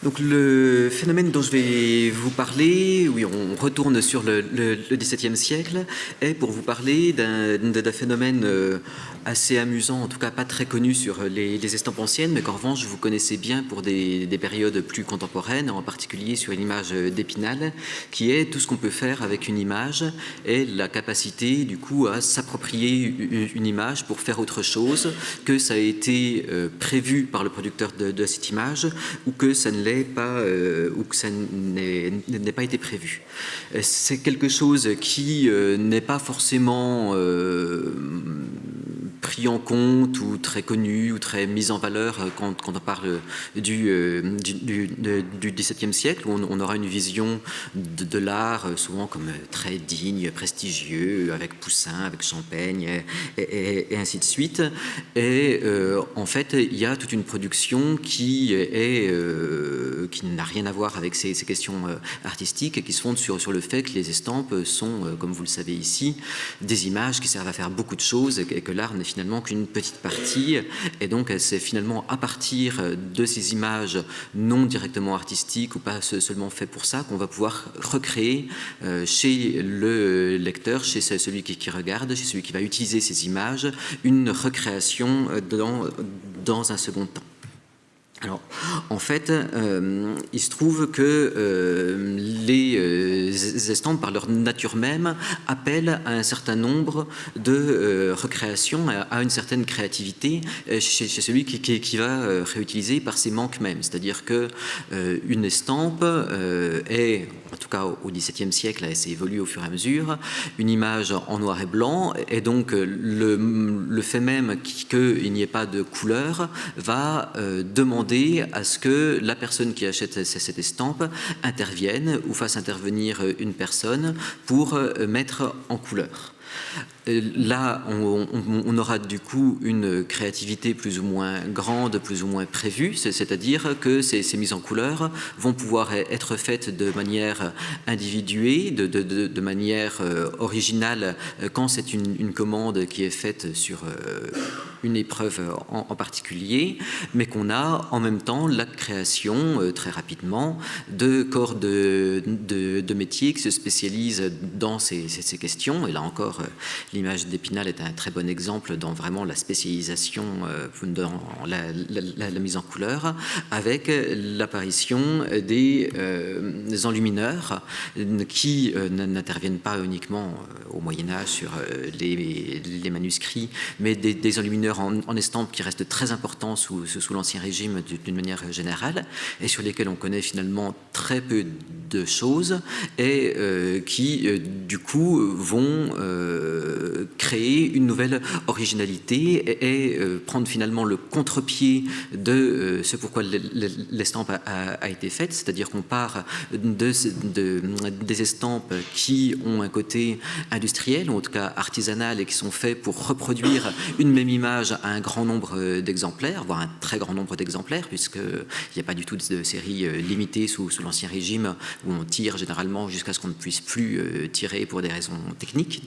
Donc le phénomène dont je vais vous parler, oui, on retourne sur le XVIIe siècle, est pour vous parler d'un phénomène assez amusant, en tout cas pas très connu sur les estampes anciennes, mais qu'en revanche vous connaissez bien pour des périodes plus contemporaines, en particulier sur une image d'Épinal, qui est tout ce qu'on peut faire avec une image et la capacité du coup à s'approprier une image pour faire autre chose, que ça a été prévu par le producteur de cette image ou que ça ne l'est pas, ou que ça n'ait pas été prévu. C'est quelque chose qui n'est pas forcément pris en compte ou très connu ou très mis en valeur quand on parle du XVIIe siècle, où on aura une vision de l'art souvent comme très digne, prestigieux, avec Poussin, avec Champaigne et ainsi de suite. Et en fait, il y a toute une production qui n'a rien à voir avec ces questions artistiques et qui se fondent sur le fait que les estampes sont, comme vous le savez ici, des images qui servent à faire beaucoup de choses et que l'art n'est finalement qu'une petite partie. Et donc, c'est finalement à partir de ces images non directement artistiques ou pas seulement faites pour ça qu'on va pouvoir recréer chez le lecteur, chez celui qui regarde, chez celui qui va utiliser ces images, une recréation dans un second temps. Alors, en fait, il se trouve que les estampes, par leur nature même, appellent à un certain nombre de recréations, à une certaine créativité chez celui qui va réutiliser par ses manques mêmes. C'est-à-dire que une estampe est, en tout cas au XVIIe siècle, elle s'est évoluée au fur et à mesure, une image en noir et blanc, et donc le fait même qu'il n'y ait pas de couleur va demander à ce que la personne qui achète cette estampe intervienne ou fasse intervenir une personne pour mettre en couleur. Là, on aura du coup une créativité plus ou moins grande, plus ou moins prévue, c'est-à-dire que ces mises en couleur vont pouvoir être faites de manière individuée, de manière originale, quand c'est une commande qui est faite sur une épreuve en particulier, mais qu'on a en même temps la création, très rapidement, de corps de métiers qui se spécialisent dans ces questions. Et là encore, l'image d'Épinal est un très bon exemple dans vraiment la spécialisation, dans la mise en couleur, avec l'apparition des enlumineurs qui n'interviennent pas uniquement au Moyen-Âge sur les manuscrits, mais des enlumineurs en estampes qui restent très importants sous l'Ancien Régime d'une manière générale, et sur lesquels on connaît finalement très peu de choses, et qui du coup vont créer une nouvelle originalité et prendre finalement le contre-pied de ce pourquoi l'estampe a été faite, c'est-à-dire qu'on part des estampes qui ont un côté industriel, ou en tout cas artisanal, et qui sont faits pour reproduire une même image à un grand nombre d'exemplaires, voire un très grand nombre d'exemplaires, puisqu'il n'y a pas du tout de séries limitées sous l'Ancien Régime, où on tire généralement jusqu'à ce qu'on ne puisse plus tirer pour des raisons techniques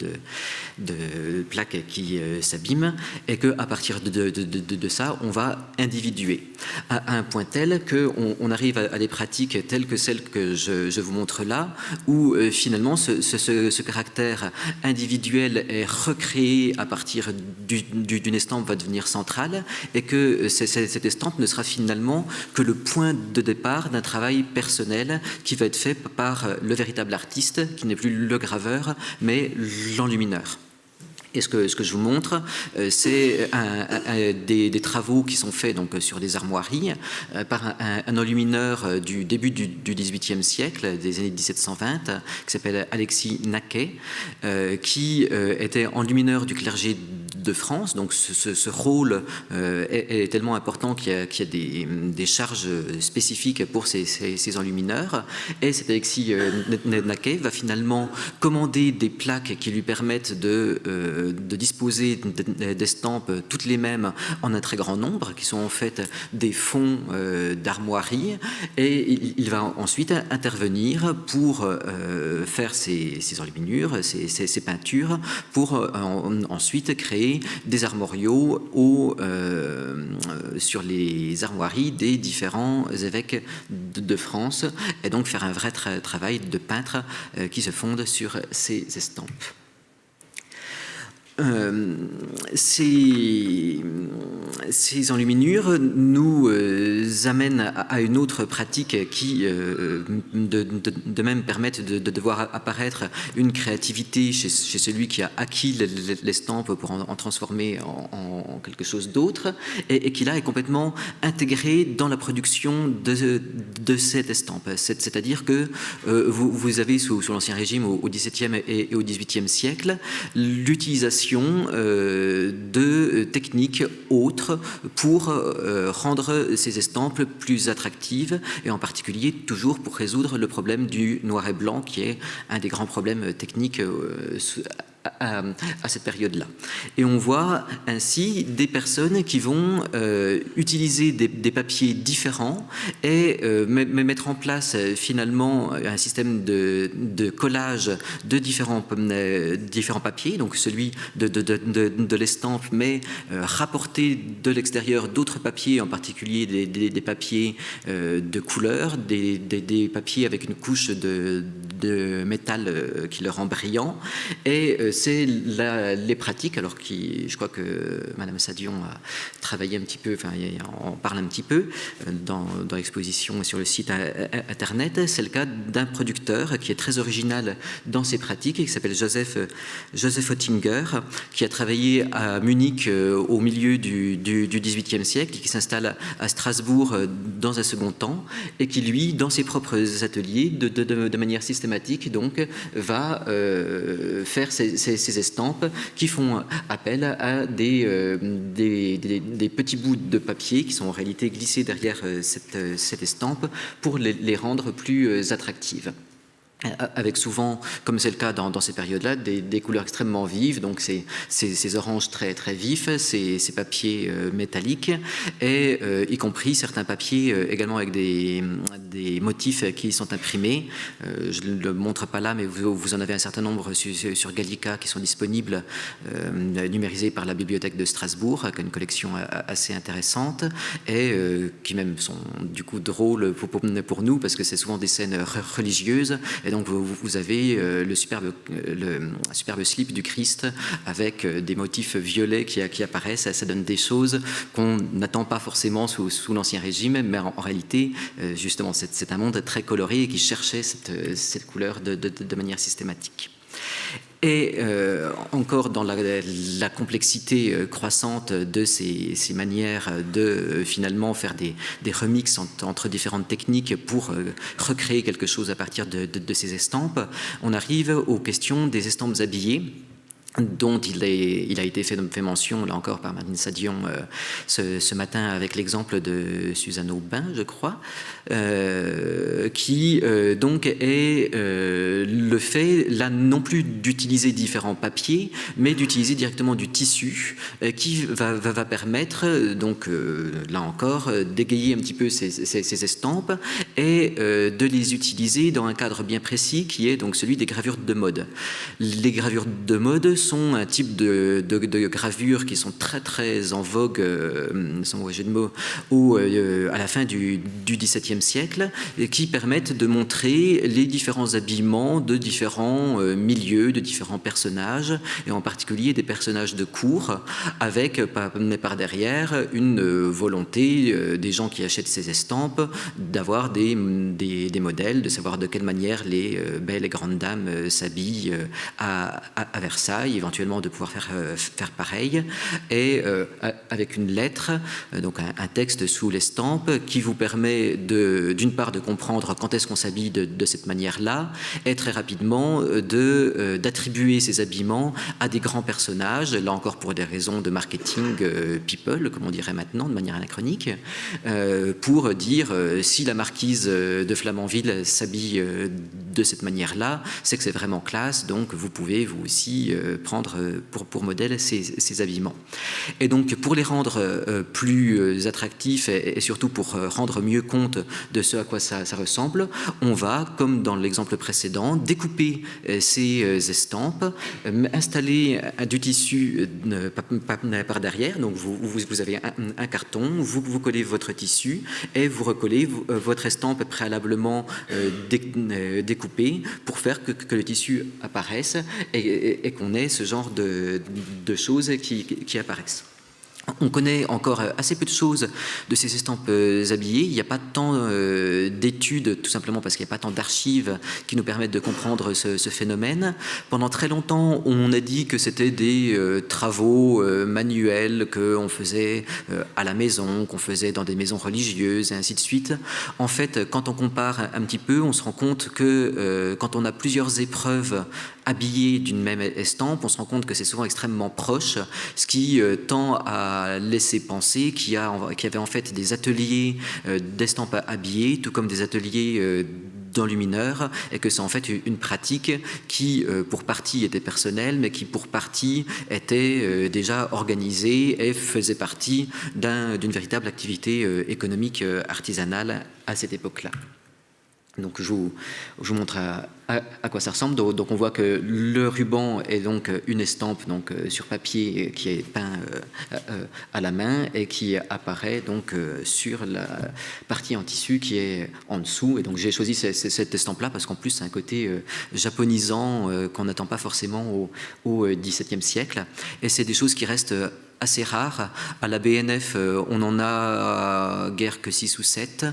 de plaques qui s'abîment, et qu'à partir de ça, on va individuer à un point tel qu'on arrive à des pratiques telles que celles que je vous montre là, où finalement ce caractère individuel est recréé à partir d'une estampe, va devenir centrale, et que cette estampe ne sera finalement que le point de départ d'un travail personnel qui va être fait par le véritable artiste, qui n'est plus le graveur, mais l'enlumineur. Et ce que je vous montre, c'est des travaux qui sont faits donc sur des armoiries par un enlumineur du début du XVIIIe siècle, des années 1720, qui s'appelle Alexis Naquet, qui était enlumineur du clergé de France. Donc ce rôle est tellement important qu'il y a des charges spécifiques pour ces enlumineurs. Et cet Alexis Naquet va finalement commander des plaques qui lui permettent de disposer d'estampes toutes les mêmes en un très grand nombre, qui sont en fait des fonds d'armoiries, et il va ensuite intervenir pour faire ces enluminures, ces peintures, pour ensuite créer créer des armoriaux sur les armoiries des différents évêques de France, et donc faire un vrai travail de peintre qui se fonde sur ces estampes. Ces enluminures nous amènent à une autre pratique qui de même permettent de voir apparaître une créativité chez celui qui a acquis l'estampe pour en transformer en quelque chose d'autre, et qui là est complètement intégré dans la production de cette estampe. C'est-à-dire que vous avez sous l'Ancien Régime au XVIIe et au XVIIIe siècle l'utilisation de techniques autres pour rendre ces estampes plus attractives, et en particulier toujours pour résoudre le problème du noir et blanc, qui est un des grands problèmes techniques à cette période-là. Et on voit ainsi des personnes qui vont utiliser des papiers différents et mettre en place finalement un système de collage de différents papiers, donc celui de l'estampe, mais rapporter de l'extérieur d'autres papiers, en particulier des papiers de couleur, des papiers avec une couche de métal qui le rend brillant, et c'est les pratiques, alors je crois que Madame Sadion a travaillé un petit peu, enfin on parle un petit peu dans l'exposition et sur le site internet. C'est le cas d'un producteur qui est très original dans ses pratiques et qui s'appelle Joseph Oettinger, qui a travaillé à Munich au milieu du XVIIIe siècle, et qui s'installe à Strasbourg dans un second temps, et qui lui, dans ses propres ateliers, de manière systématique, donc va faire ces estampes qui font appel à des petits bouts de papier qui sont en réalité glissés derrière cette estampe pour les rendre plus attractives. Avec souvent, comme c'est le cas dans ces périodes-là, des couleurs extrêmement vives, donc ces oranges très, très vifs, ces papiers métalliques, et y compris certains papiers également avec des motifs qui sont imprimés. Je ne le montre pas là, mais vous en avez un certain nombre sur Gallica qui sont disponibles, numérisés par la Bibliothèque de Strasbourg, avec une collection assez intéressante, et qui même sont du coup drôles pour nous, parce que c'est souvent des scènes religieuses. Et donc vous avez le superbe slip du Christ avec des motifs violets qui apparaissent. Ça donne des choses qu'on n'attend pas forcément sous l'Ancien Régime, mais en réalité, justement, c'est un monde très coloré et qui cherchait cette couleur de manière systématique. Et encore dans la complexité croissante de ces manières de finalement faire des remixes entre différentes techniques pour recréer quelque chose à partir de ces estampes, on arrive aux questions des estampes habillées, dont il a été fait mention, là encore, par Marine Sadion ce matin, avec l'exemple de Suzanne Aubin, je crois, qui donc est le fait, là, non plus d'utiliser différents papiers, mais d'utiliser directement du tissu, qui va permettre, donc, là encore, d'égayer un petit peu ces estampes, et de les utiliser dans un cadre bien précis, qui est donc celui des gravures de mode. Les gravures de mode sont un type de gravures qui sont très très en vogue, sans mauvais jeu de mots, à la fin du XVIIe siècle, et qui permettent de montrer les différents habillements de différents milieux, de différents personnages, et en particulier des personnages de cour, avec par derrière une volonté des gens qui achètent ces estampes d'avoir des modèles, de savoir de quelle manière les belles et grandes dames s'habillent à Versailles, éventuellement de pouvoir faire pareil, et avec une lettre, donc un texte sous l'estampe qui vous permet d'une part de comprendre quand est-ce qu'on s'habille de cette manière-là, et très rapidement d'attribuer ces habillements à des grands personnages, là encore pour des raisons de marketing people, comme on dirait maintenant, de manière anachronique, pour dire si la marquise de Flamanville s'habille de cette manière-là, c'est que c'est vraiment classe, donc vous pouvez vous aussi prendre pour modèle ces habillements. Et donc pour les rendre plus attractifs et surtout pour rendre mieux compte de ce à quoi ça ressemble, on va, comme dans l'exemple précédent, découper ces estampes, installer du tissu par derrière, donc vous avez un carton, vous collez votre tissu et vous recollez votre estampe préalablement découpée pour faire que le tissu apparaisse et qu'on ait ce genre de choses qui apparaissent. On connaît encore assez peu de choses de ces estampes habillées. Il n'y a pas tant d'études, tout simplement parce qu'il n'y a pas tant d'archives qui nous permettent de comprendre ce phénomène. Pendant très longtemps, on a dit que c'était des travaux manuels qu'on faisait à la maison, qu'on faisait dans des maisons religieuses, et ainsi de suite. En fait, quand on compare un petit peu, on se rend compte que quand on a plusieurs épreuves habillées d'une même estampe, on se rend compte que c'est souvent extrêmement proche, ce qui tend à laisser penser qu'il y avait en fait des ateliers d'estampes habillées, tout comme des ateliers d'enlumineurs, et que c'est en fait une pratique qui, pour partie, était personnelle, mais qui, pour partie, était déjà organisée et faisait partie d'une véritable activité économique artisanale à cette époque-là. Donc je vous montre à quoi ça ressemble. Donc on voit que le ruban est donc une estampe donc sur papier qui est peint à la main et qui apparaît donc sur la partie en tissu qui est en dessous. Et donc j'ai choisi cette estampe-là parce qu'en plus c'est un côté japonisant qu'on n'attend pas forcément au XVIIe siècle. Et c'est des choses qui restent assez rares. À la BNF, on en a guère que 6 ou 7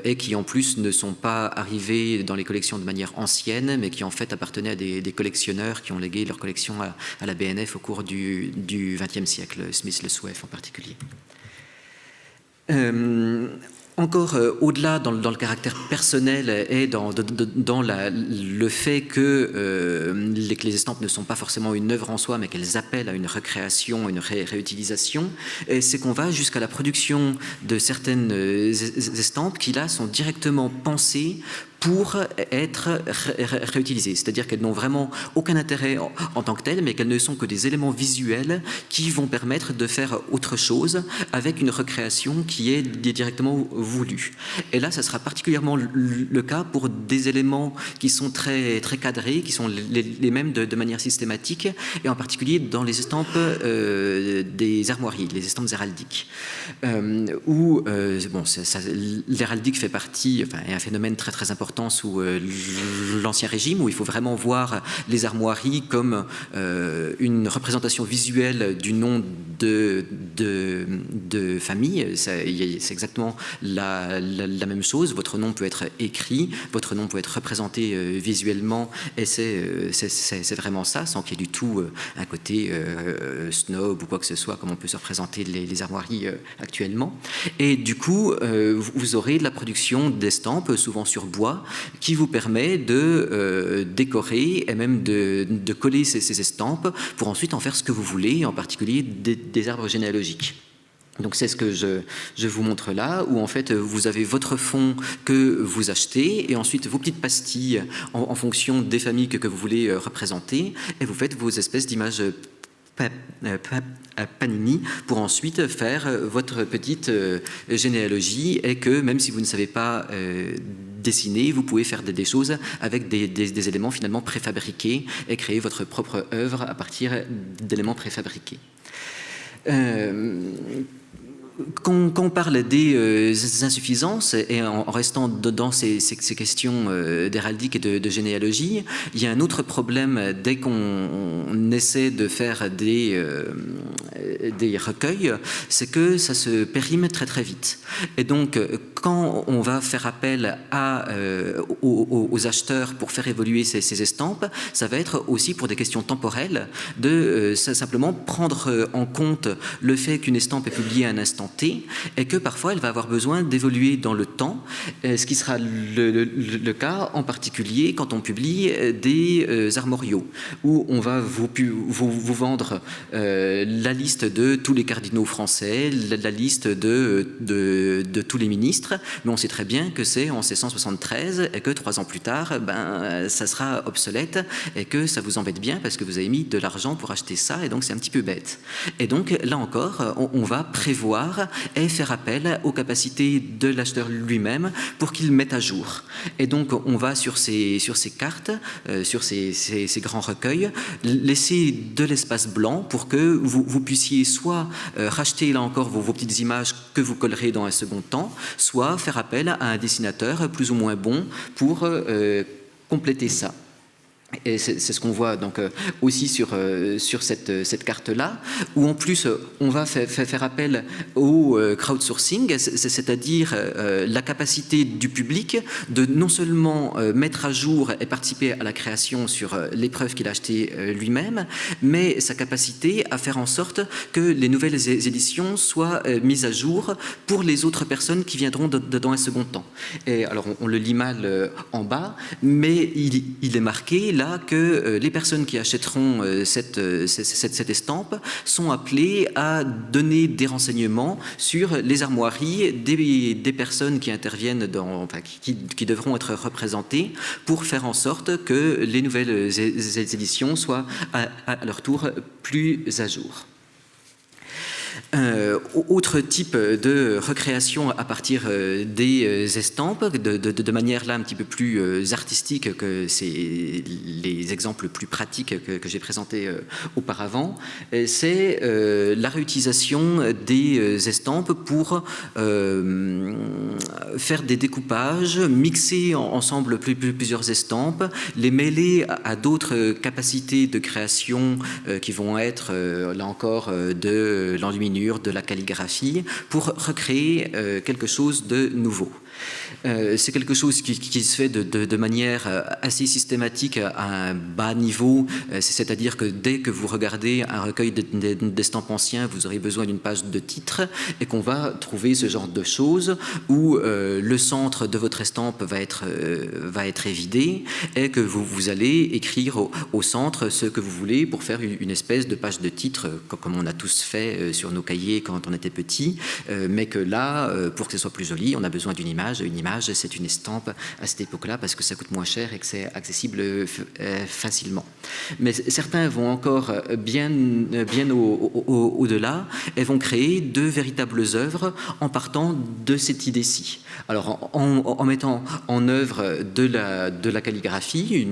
et qui en plus ne sont pas arrivés dans les collections de manière ancienne, mais qui en fait appartenaient à des collectionneurs qui ont légué leur collection à la BNF au cours du XXe siècle, Smith Le Souef en particulier. Encore au-delà dans le caractère personnel et dans le fait que les estampes ne sont pas forcément une œuvre en soi, mais qu'elles appellent à une recréation, une réutilisation, c'est qu'on va jusqu'à la production de certaines estampes qui là sont directement pensées pour être réutilisées. C'est-à-dire qu'elles n'ont vraiment aucun intérêt en tant que telles, mais qu'elles ne sont que des éléments visuels qui vont permettre de faire autre chose avec une recréation qui est directement voulue. Et là, ça sera particulièrement le cas pour des éléments qui sont très cadrés, qui sont les mêmes de manière systématique, et en particulier dans les estampes des armoiries, les estampes héraldiques, où l'héraldique fait partie, est un phénomène très important sous l'Ancien Régime, où il faut vraiment voir les armoiries comme une représentation visuelle du nom de famille. C'est exactement la même chose. Votre nom peut être écrit, votre nom peut être représenté visuellement, et c'est vraiment ça, sans qu'il y ait du tout un côté snob ou quoi que ce soit, comme on peut se représenter les armoiries actuellement. Et du coup, vous aurez de la production d'estampes, souvent sur bois, qui vous permet de décorer et même de coller ces estampes pour ensuite en faire ce que vous voulez, en particulier des arbres généalogiques. Donc c'est ce que je vous montre là, où en fait vous avez votre fond que vous achetez et ensuite vos petites pastilles en fonction des familles que vous voulez représenter, et vous faites vos espèces d'images Panini pour ensuite faire votre petite généalogie, et que même si vous ne savez pas dessiner, vous pouvez faire des choses avec des éléments finalement préfabriqués et créer votre propre œuvre à partir d'éléments préfabriqués. Quand on parle des insuffisances, et en restant dans ces questions d'héraldique et de généalogie, il y a un autre problème dès qu'on essaie de faire des recueils, c'est que ça se périme très vite. Et donc, quand on va faire appel aux acheteurs pour faire évoluer ces estampes, ça va être aussi pour des questions temporelles, de simplement prendre en compte le fait qu'une estampe est publiée à un instant T, et que parfois elle va avoir besoin d'évoluer dans le temps, ce qui sera le cas en particulier quand on publie des armoriaux, où on va vous vendre la liste de tous les cardinaux français, la liste de de tous les ministres, mais on sait très bien que c'est en 1673 et que 3 ans plus tard, ça sera obsolète et que ça vous embête bien parce que vous avez mis de l'argent pour acheter ça et donc c'est un petit peu bête. Et donc là encore, on va prévoir et faire appel aux capacités de l'acheteur lui-même pour qu'il mette à jour. Et donc on va sur ces cartes, sur ces grands recueils, laisser de l'espace blanc pour que vous puissiez soit racheter là encore vos petites images que vous collerez dans un second temps, soit faire appel à un dessinateur plus ou moins bon pour compléter ça. Et c'est ce qu'on voit donc aussi sur cette carte-là, où en plus on va faire appel au crowdsourcing, c'est-à-dire la capacité du public de non seulement mettre à jour et participer à la création sur l'épreuve qu'il a achetée lui-même, mais sa capacité à faire en sorte que les nouvelles éditions soient mises à jour pour les autres personnes qui viendront dans un second temps. Et alors on le lit mal en bas, mais il est marqué là que les personnes qui achèteront cette estampe sont appelées à donner des renseignements sur les armoiries des personnes qui interviennent qui devront être représentées pour faire en sorte que les nouvelles éditions soient à leur tour plus à jour. Autre type de recréation à partir des estampes, de manière là un petit peu plus artistique que les exemples plus pratiques que j'ai présentés auparavant, c'est la réutilisation des estampes pour faire des découpages, mixer ensemble plusieurs estampes, les mêler à d'autres capacités de création qui vont être là encore de l'enluminure, de la calligraphie, pour recréer quelque chose de nouveau. C'est quelque chose qui se fait de manière assez systématique à un bas niveau, c'est-à-dire que dès que vous regardez un recueil d'estampes anciens, vous aurez besoin d'une page de titre et qu'on va trouver ce genre de choses où le centre de votre estampe va être évidé et que vous allez écrire au centre ce que vous voulez pour faire une espèce de page de titre comme on a tous fait sur nos cahiers quand on était petit, mais que là, pour que ce soit plus joli, on a besoin d'une image. Une image, c'est une estampe à cette époque-là parce que ça coûte moins cher et que c'est accessible facilement. Mais certains vont encore bien au-delà et vont créer de véritables œuvres en partant de cette idée-ci. Alors, en mettant en œuvre de la calligraphie,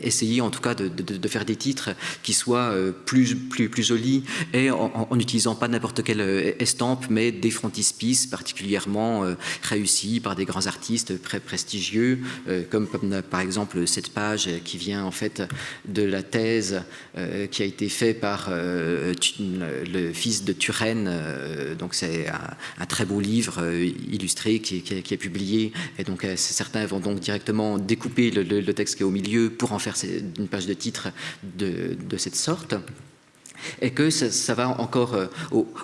essayer en tout cas de faire des titres qui soient plus jolis et en n'utilisant pas n'importe quelle estampe, mais des frontispices particulièrement réussis par des grands artistes très prestigieux, comme par exemple cette page qui vient en fait de la thèse qui a été faite par le fils de Turenne. Donc c'est un très beau livre illustré qui est publié, et donc certains vont donc directement découper le texte qui est au milieu pour en faire une page de titre de cette sorte. Et que ça va encore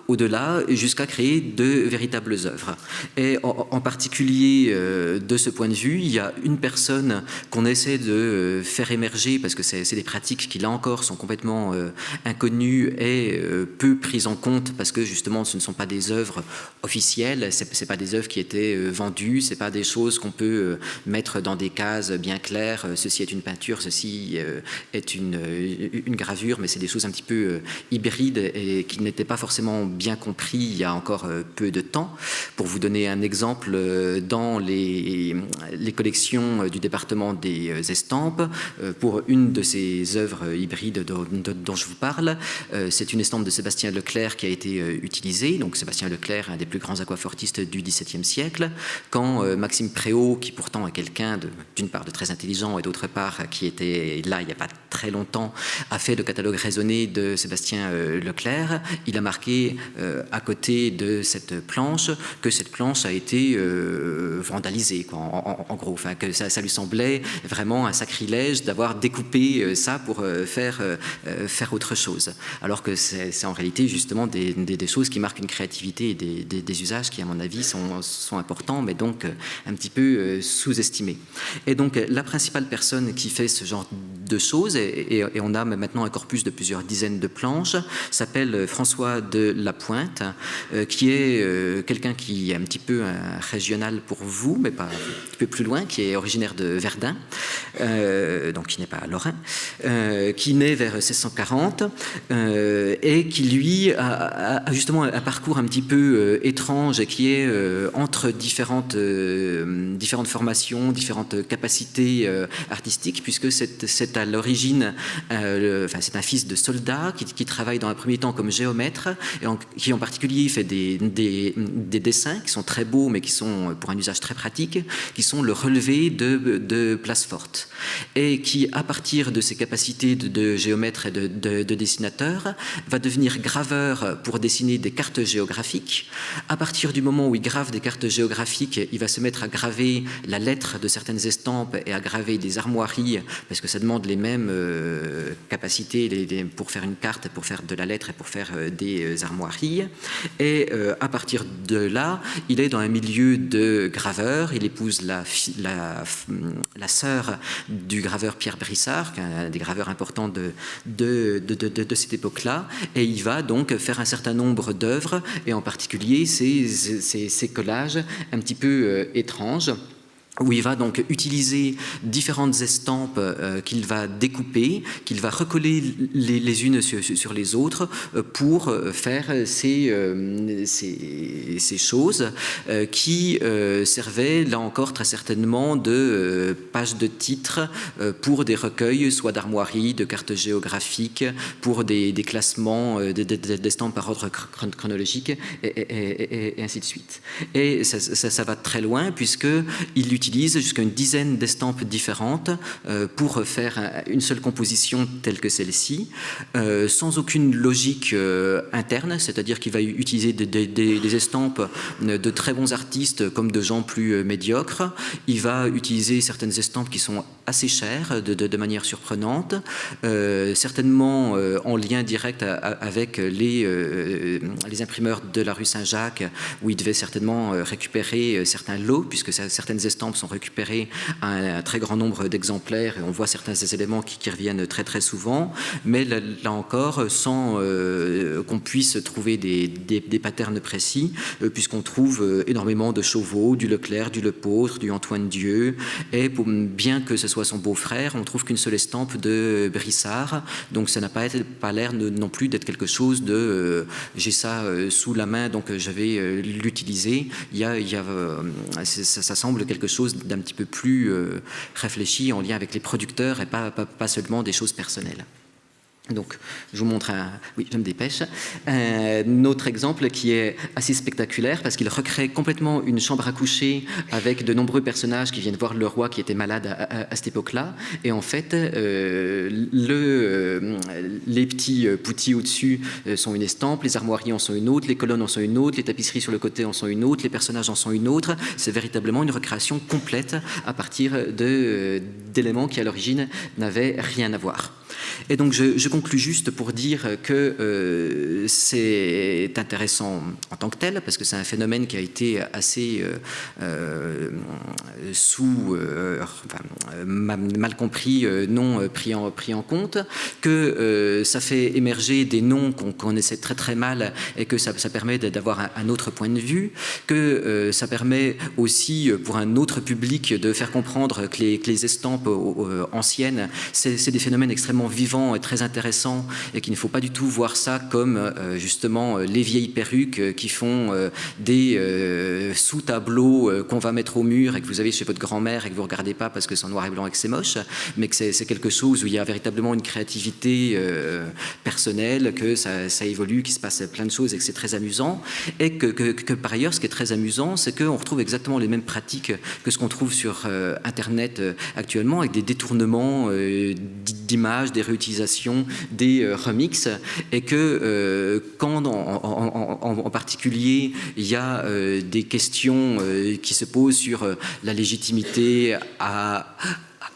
au-delà jusqu'à créer de véritables œuvres. Et en particulier, de ce point de vue, il y a une personne qu'on essaie de faire émerger, parce que c'est des pratiques qui, là encore, sont complètement inconnues et peu prises en compte, parce que justement, ce ne sont pas des œuvres officielles, c'est pas des œuvres qui étaient vendues, c'est pas des choses qu'on peut mettre dans des cases bien claires, ceci est une peinture, ceci est une gravure, mais c'est des choses un petit peu hybride et qui n'était pas forcément bien compris il y a encore peu de temps. Pour vous donner un exemple, dans les collections du département des estampes, pour une de ces œuvres hybrides dont je vous parle, c'est une estampe de Sébastien Leclerc qui a été utilisée. Donc Sébastien Leclerc, un des plus grands aquafortistes du XVIIe siècle, quand Maxime Préau, qui pourtant est quelqu'un d'une part de très intelligent et d'autre part qui était là il n'y a pas très longtemps, a fait le catalogue raisonné de Sébastien Leclerc, il a marqué à côté de cette planche que cette planche a été vandalisée, quoi, en gros, enfin, que ça lui semblait vraiment un sacrilège d'avoir découpé ça pour faire autre chose, alors que c'est en réalité justement des choses qui marquent une créativité et des usages qui à mon avis sont importants, mais donc un petit peu sous-estimés. Et donc la principale personne qui fait ce genre de choses, et on a maintenant un corpus de plusieurs dizaines de planche s'appelle François de Lapointe, qui est quelqu'un qui est un petit peu régional pour vous, mais pas un petit peu plus loin, qui est originaire de Verdun, donc qui n'est pas lorrain, qui naît vers 1640 et qui lui a justement un parcours un petit peu étrange, qui est entre différentes formations, différentes capacités artistiques, puisque c'est à l'origine, c'est un fils de soldat qui travaille dans un premier temps comme géomètre, et qui en particulier fait des dessins qui sont très beaux, mais qui sont pour un usage très pratique, qui sont le relevé de places fortes, et qui, à partir de ses capacités de géomètre et de dessinateur, va devenir graveur pour dessiner des cartes géographiques. À partir du moment où il grave des cartes géographiques, il va se mettre à graver la lettre de certaines estampes et à graver des armoiries, parce que ça demande les mêmes capacités pour faire une carte, pour faire de la lettre et pour faire des armoiries. Et à partir de là, il est dans un milieu de graveur. Il épouse la sœur du graveur Pierre Brissard, qui est un des graveurs importants de cette époque-là, et il va donc faire un certain nombre d'œuvres, et en particulier ces collages un petit peu étranges, où il va donc utiliser différentes estampes qu'il va découper, qu'il va recoller les unes sur les autres pour faire ces choses qui servaient là encore très certainement de pages de titres pour des recueils, soit d'armoiries, de cartes géographiques, pour des classements d'estampes par ordre chronologique et ainsi de suite. Et ça va très loin, puisqu'il utilise jusqu'à une dizaine d'estampes différentes pour faire une seule composition telle que celle-ci, sans aucune logique interne, c'est-à-dire qu'il va utiliser des estampes de très bons artistes comme de gens plus médiocres. Il va utiliser certaines estampes qui sont assez chères, de manière surprenante, certainement en lien direct avec les imprimeurs de la rue Saint-Jacques, où il devait certainement récupérer certains lots, puisque certaines estampes sont récupérées à un très grand nombre d'exemplaires, et on voit certains des éléments qui reviennent très très souvent, mais là encore, sans qu'on puisse trouver des patterns précis, puisqu'on trouve énormément de Chauveau, du Leclerc, du Lepôtre, du Antoine Dieu, et bien que ce soit son beau-frère, on trouve qu'une seule estampe de Brissard, donc ça n'a pas l'air non plus d'être quelque chose de j'ai ça sous la main, donc je vais l'utiliser. Ça semble quelque chose d'un petit peu plus réfléchi, en lien avec les producteurs et pas seulement des choses personnelles. Donc, je vous montre oui, je me dépêche. Un autre exemple qui est assez spectaculaire, parce qu'il recrée complètement une chambre à coucher avec de nombreux personnages qui viennent voir le roi qui était malade à cette époque-là. Et en fait, les petits poutis au-dessus sont une estampe, les armoiries en sont une autre, les colonnes en sont une autre, les tapisseries sur le côté en sont une autre, les personnages en sont une autre. C'est véritablement une recréation complète à partir d'éléments qui, à l'origine, n'avaient rien à voir. Et donc je conclus juste pour dire que c'est intéressant en tant que tel, parce que c'est un phénomène qui a été assez mal compris, non pris en compte, que ça fait émerger des noms qu'on connaissait très très mal, et que ça permet d'avoir un autre point de vue, que ça permet aussi pour un autre public de faire comprendre que les estampes anciennes, c'est des phénomènes extrêmement vivants et très intéressants, et qu'il ne faut pas du tout voir ça comme justement les vieilles perruques qui font des sous-tableaux qu'on va mettre au mur et que vous avez chez votre grand-mère et que vous ne regardez pas parce que c'est en noir et blanc et que c'est moche, mais que c'est quelque chose où il y a véritablement une créativité personnelle, que ça évolue, qu'il se passe plein de choses et que c'est très amusant, et que par ailleurs, ce qui est très amusant, c'est qu'on retrouve exactement les mêmes pratiques que ce qu'on trouve sur Internet actuellement, avec des détournements d'images, des réutilisations, des remixes, et que quand en particulier il y a des questions qui se posent sur la légitimité à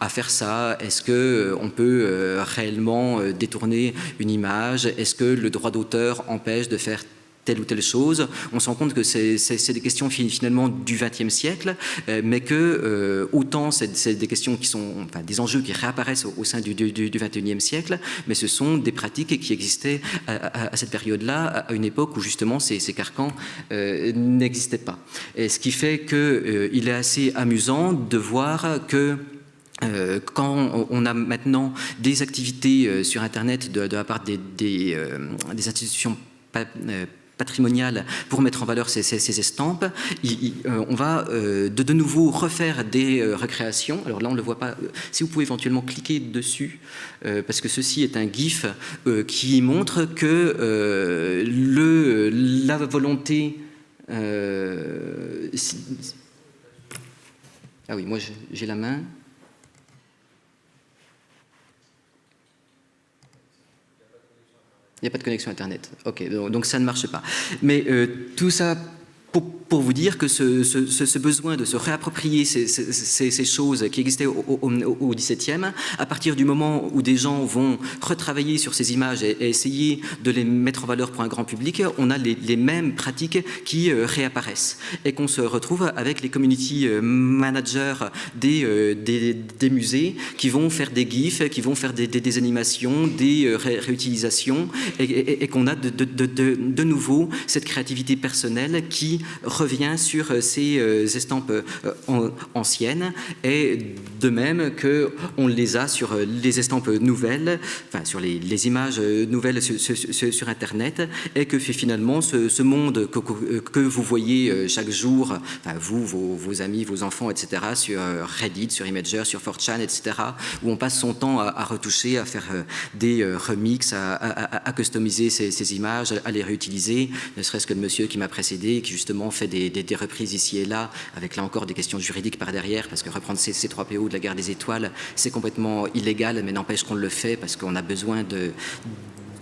faire ça, est-ce qu'on peut réellement détourner une image, est-ce que le droit d'auteur empêche de faire telle ou telle chose. On se rend compte que c'est des questions finalement du XXe siècle, mais que autant c'est des questions qui sont, enfin, des enjeux qui réapparaissent au sein du XXIe siècle, mais ce sont des pratiques qui existaient à cette période-là, à une époque où justement ces carcans n'existaient pas. Et ce qui fait qu'il est assez amusant de voir que quand on a maintenant des activités sur Internet de la part des institutions patrimoniales pour mettre en valeur ces estampes, on va de nouveau refaire des recréations. Alors là, on ne le voit pas. Si vous pouvez éventuellement cliquer dessus, parce que ceci est un GIF qui montre que la volonté... Ah oui, moi j'ai la main. Il n'y a pas de connexion Internet. Ok, donc ça ne marche pas. Mais tout ça pour vous dire que ce besoin de se réapproprier ces choses qui existaient au XVIIe, à partir du moment où des gens vont retravailler sur ces images et essayer de les mettre en valeur pour un grand public, on a les mêmes pratiques qui réapparaissent. Et qu'on se retrouve avec les community managers des musées qui vont faire des GIFs, qui vont faire des animations, des réutilisations, et qu'on a de nouveau cette créativité personnelle qui revient sur ces estampes anciennes, et de même qu'on les a sur les estampes nouvelles, enfin sur les images nouvelles sur Internet, et que finalement ce monde que vous voyez chaque jour, enfin vous, vos amis, vos enfants, etc., sur Reddit, sur Imgur, sur 4chan, etc., où on passe son temps à retoucher, à faire des remixes, à customiser ces images, à les réutiliser, ne serait-ce que le monsieur qui m'a précédé, qui justement fait des reprises ici et là, avec là encore des questions juridiques par derrière, parce que reprendre ces 3 PO de la guerre des étoiles, c'est complètement illégal, mais n'empêche qu'on le fait parce qu'on a besoin de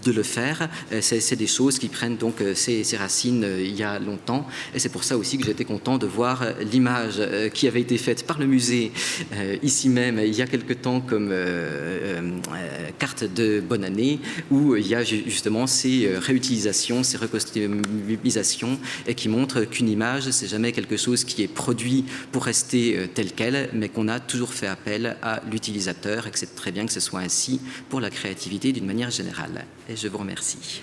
le faire. C'est des choses qui prennent donc ses racines il y a longtemps, et c'est pour ça aussi que j'étais content de voir l'image qui avait été faite par le musée ici même il y a quelque temps comme carte de bonne année, où il y a justement ces réutilisations, ces recostumisations, et qui montrent qu'une image, c'est jamais quelque chose qui est produit pour rester tel quel, mais qu'on a toujours fait appel à l'utilisateur, et que c'est très bien que ce soit ainsi pour la créativité d'une manière générale. Et je vous remercie.